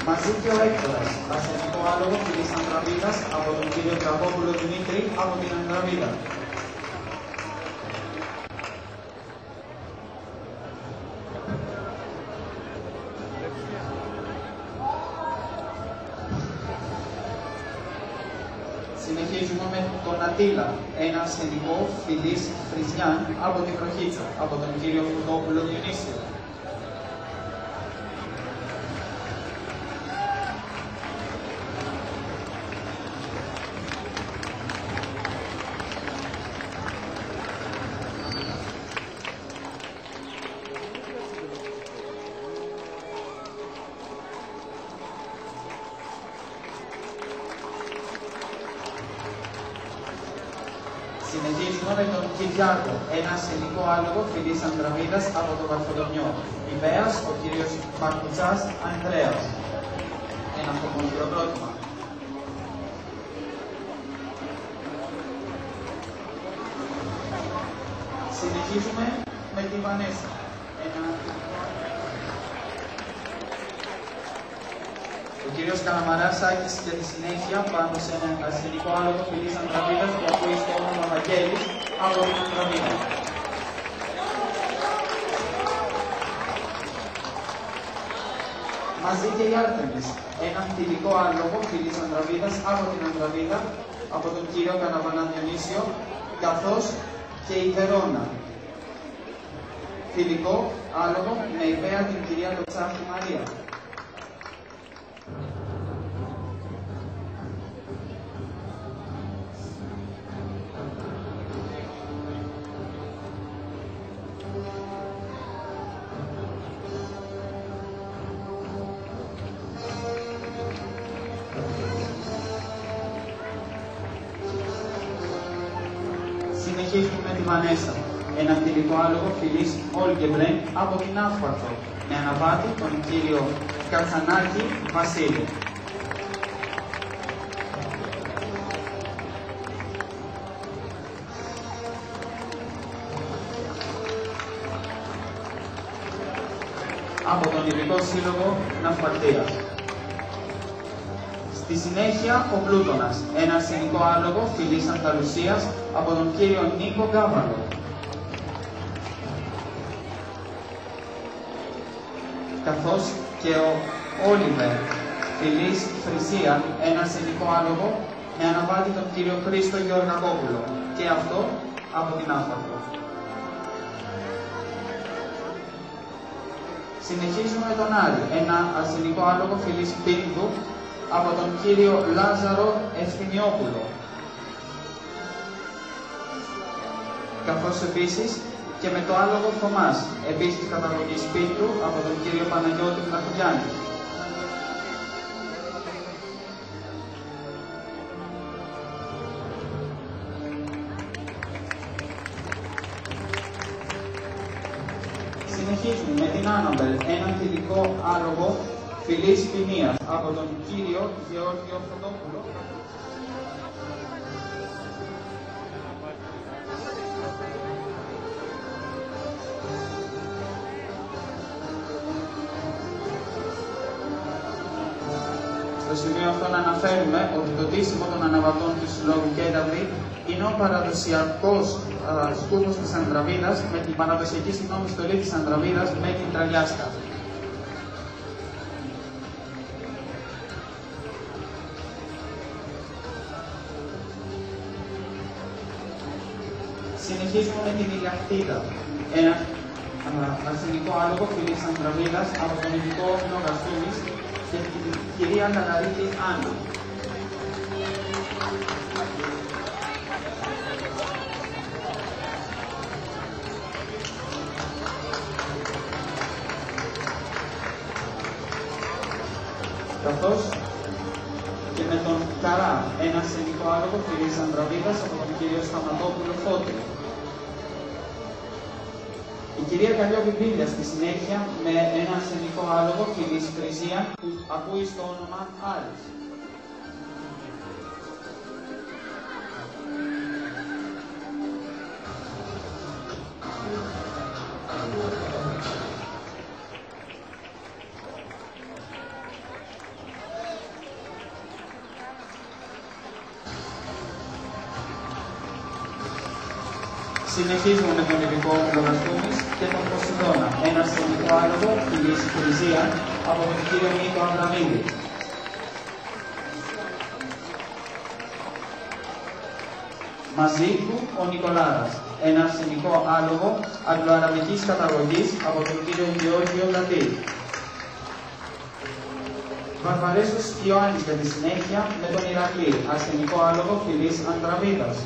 Μαζί και ο Έκτορας, ασθενικό άλογο της Ανδραμίδας από τον κύριο Κραβόπουλο Δημήτρη από την Ανδραμίδα. Συνεχίζουμε με τον Ατήλα, ένα ασθενικό Φιλής Φριζιάν από την Βροχίτσα, από τον κύριο Φουδόπουλο Διονύσιο. Συνεχίζουμε με τον Κυριάκο, ένα ασθενικό άλογο Φιλής Ανδραμίδας από το Βαρθολομιό. Υπέας, ο κύριος Μαρκουτσάς Ανδρέας. Ένα αυτοκονχειροκρότημα. Συνεχίζουμε με τη Βανέσσα. Ο κύριος Καλαμαράς Άκης για τη συνέχεια πάνω σε ένα ασθενικό άλογο Φιλής Ανδραμίδας που ακούει στο όνομα Βαγγέλης από την Ανδραμίδα. Μαζί και η Άρτεμις, ένα θηλυκό άλογο Φιλής Ανδραμίδας από την Ανδραμίδα, από τον κύριο Καναβανά Διονύσιο, καθώς και η Βερόνα. Θηλυκό άλογο με υπέα την κυρία Λοξάφη Μαρία. Συνεχίζουμε με τη Βανέσσα, ένα θηλυκό άλογο Φιλής Όλγκεμπρεν από την Άσπαρθο, με αναβάτη τον κύριο Κατσανάκη Βασίλη. Από τον Ειδικό Σύλλογο Ναυπακτίας. Στη συνέχεια ο Πλούτονας, ένα αρσενικό άλογο Φιλής Ανταλουσίας από τον κύριο Νίκο Γκάβαλο. Καθώς και ο Όλιβερ Φιλής Φρυσία, ένα αρσενικό άλογο με αναβάτη τον κύριο Χρήστο Γεωργακόπουλο, και αυτό από την Άσπαρθο. Συνεχίζουμε με τον Άρη, ένα αρσενικό άλογο Φιλής Πίνδου από τον κύριο Λάζαρο Ευθυμιόπουλο. Καθώς επίσης και με το άλογο Θωμάς, επίσης καταγωγής Πίνδου από τον κύριο Παναγιώτη Βλαχογιάννη. Συνεχίζουμε με την Άνναμπελ, έναν θηλυκό άλογο φυλής ποινίας από τον κύριο Γεώργιο Φωτόπουλο. Στο σημείο αυτό να αναφέρουμε ότι το ντύσιμο των αναβατών του Συλλόγου Κένταβρη είναι ο παραδοσιακός σκούφος της Ανδραβίδας, με την παραδοσιακή στολή της Ανδραβίδας με την τραλιάσκα. Συνεχίζουμε με την Ηλιακτίδα, ένα αρσενικό άλογο φυλής Ανδραβίδας από τον ειδικό Όφινο Γαστούμης και την κυρία Καταρίτη Άννα. Καθώς και με τον Καρά, ένα αρσενικό άλογο φυλής Ανδραβίδας από τον κύριο Σταματόπουλο Φώτη. Η κυρία Καλλιόπη-Μπίλια στη συνέχεια με ένα αρσενικό άλογο φυλής Φρυζία που ακούει στο όνομα Άρης. Συνεχίζουμε με τον ειδικό Όφιλο Γαστούμης και τον Ποσειδώνα, ένα αρσενικό άλογο φυλής Φρυζία από τον κύριο Νίκο Αβραμίδη. Μαζί του ο Νικολάρας, ένα αρσενικό άλογο αγγλοαραβικής καταγωγής από τον κύριο Γεώργιο Λατή. Βαρβαρέσος Ιωάννης για τη συνέχεια με τον Ηρακλή, αρσενικό άλογο φυλής Ανδραβίδας.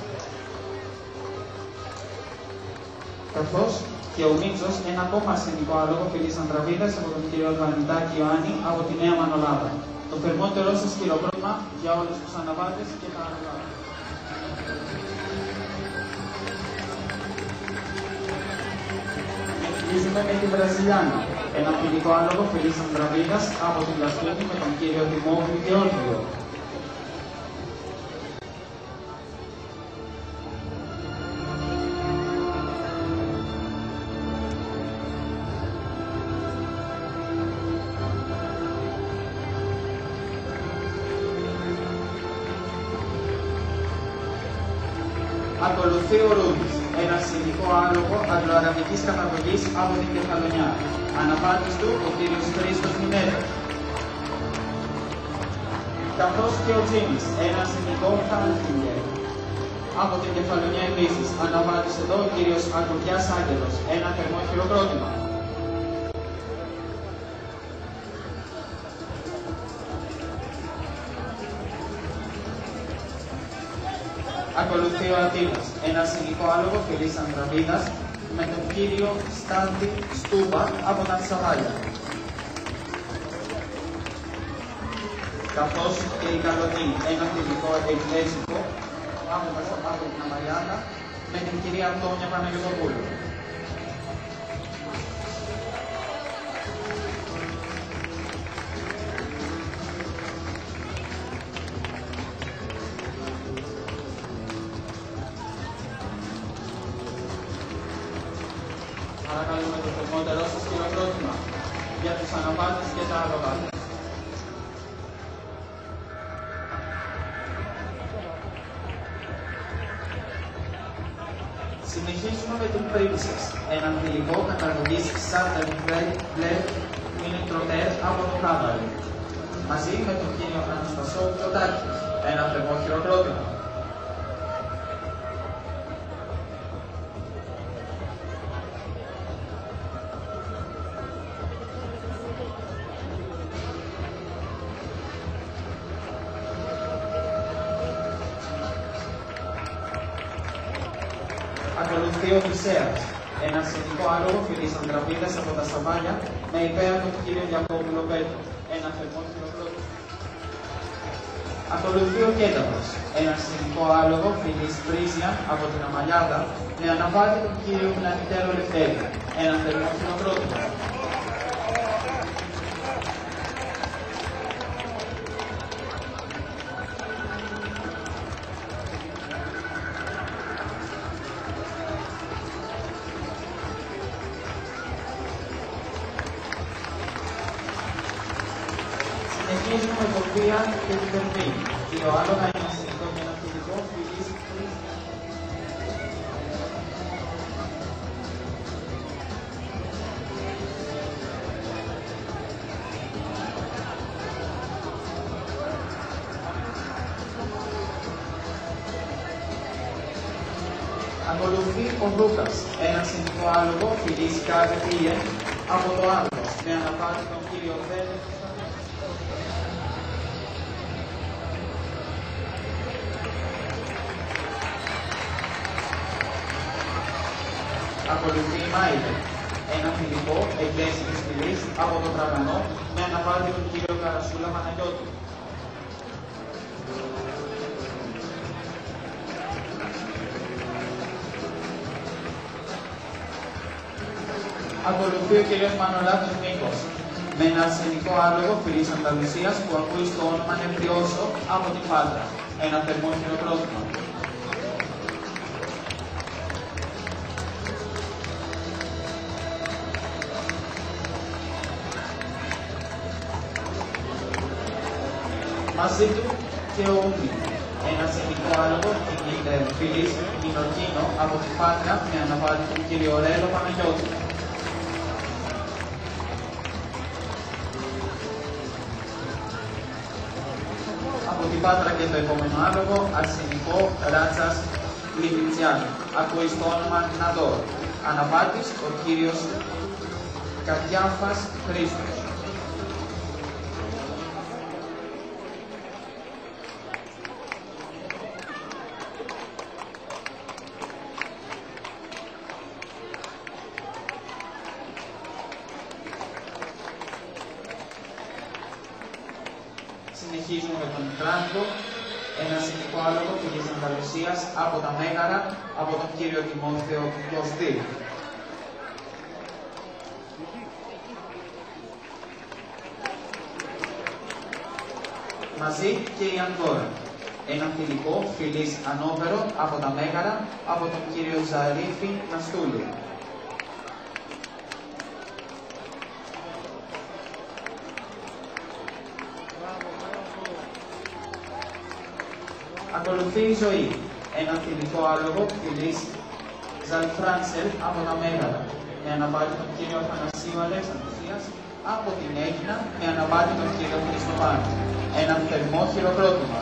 Καθώς και ο Μίτσος, ένα ακόμα αρσενικό άλογο φυλής Ανδραβίδας από τον κύριο Βανιτάκη Ιωάννη από τη Νέα Μανολάδα. Το θερμότερο σας χειροκρότημα για όλους τους αναβάτες και τα αργά. Συνεχίζουμε με τη Βραζιλιάνα, ένα φιλικό άλογο φυλής Ανδραβίδας από την Λαστούνη με τον κύριο Δημόφιλο Γεώργιο. Ακολουθεί ο Ρούμπης, ένα αρσενικό άλογο αγγλοαραβικής καταγωγής από την Κεφαλονιά. Αναβάτης του ο κύριος Χρήστος Μινέτος. Καθώς και ο Τζίμις, ένα αρσενικό Χάλφιγκερ από την Κεφαλονιά επίσης. Αναβάτης εδώ ο κύριος Ακουριάς Άγγελος. Ένα θερμό χειροκρότημα. Ακολουθεί ο Αττήλας, ένα αρσενικό άλογο φυλής Ανδραβίδας με τον κύριο Στάντη Στούπα από τα Τσαβάλια. Καθώς και η Καλονή, ένα θηλυκό εγγλέζικο από την Αμαριάνα με την κυρία Αντώνια Παναγιωτοπούλου. Παρακαλούμε το θερμότερο σας χειροκρότημα για τους αναβάτες και τα άλογα. Συνεχίζουμε με την Princess, έναν θηλυκό καταγωγής Southern Black Mini Trotter από το Χάβαρη. Μαζί με τον κύριο Αναστασό Τσοτάκη, ένα θερμό χειροκρότημα. Ακολουθεί ο Οδυσσέας, ένα αρσενικό άλογο φυλής Ανδραβίδας από τα Σαβάλια με υπέροχο του κύριο Γιακώβουλο Πέτρο. Ένα θερμό χειροκρότημα. Ακολουθεί ο Κένταβρος, ένα αρσενικό άλογο φυλής Φρύζια από την Αμαλιάδα με αναβάτη τον κύριο Πλανητέρο Λευτέρη. Ένα θερμό χειροκρότημα. Συνεχίζουμε με το Βία και την Περμή. Ιωάννα, ένα συνικό και ένα φιλικό, φιλής. Ακολουθεί ο Λούκας, ένα συνικό άλογο, φιλής κάθε πήγε από το άλλο, με αναπάτη τον Κύριο Θεό. Ακολουθεί η Μάιλε, ένα φιλικό, εκκλέση της φυλής από το Τραγανό, με αναπάτη τον Κύριο Καρασούλα Παναγιώτου. Ακολουθεί ο κύριος Μανολάκης Νίκος, με ένα αρσενικό άλογο φυλής Ανταλουσίας που ακούει στο όνομα Νεπριόσο από την Πάτρα. Ένα θερμό χειροκρότημα. Μαζί του και ο Ούνι, ένα αρσενικό άλογο φυλής Μινοκίνο από την Πάτρα με αναβάτη τον κύριο Ρέλο Παναγιώτου. Από την Πάτρα και το επόμενο άλογο, αρσενικό Ράτσας Λιβιτσιάνου. Ακούει στο όνομα Ναδόρ. Αναβάτης ο κύριος Καρδιάφας Χρήστος. Συνεχίζουμε με τον Τράγκο, ένα συνικό άλογο φυλής Ανταλουσίας από τα Μέγαρα, από τον κύριο Τιμόθεο Κωστή. Μαζί και η Ανδώρα, ένα φιλικό φυλής Ανώβερο από τα Μέγαρα, από τον κύριο Ζαρίφη Ναστούλη. Ακολουθεί η Ζωή, ένα φιλικό άλογο φυλής Ζαλφράνσελ από τα Μέγαρα, με αναβάτη τον κύριο Αθανασίου Αλέξανδρουσίας, από την Έγινα με αναβάτη τον κύριο Χριστοφάνου. Ένα θερμό χειροκρότημα.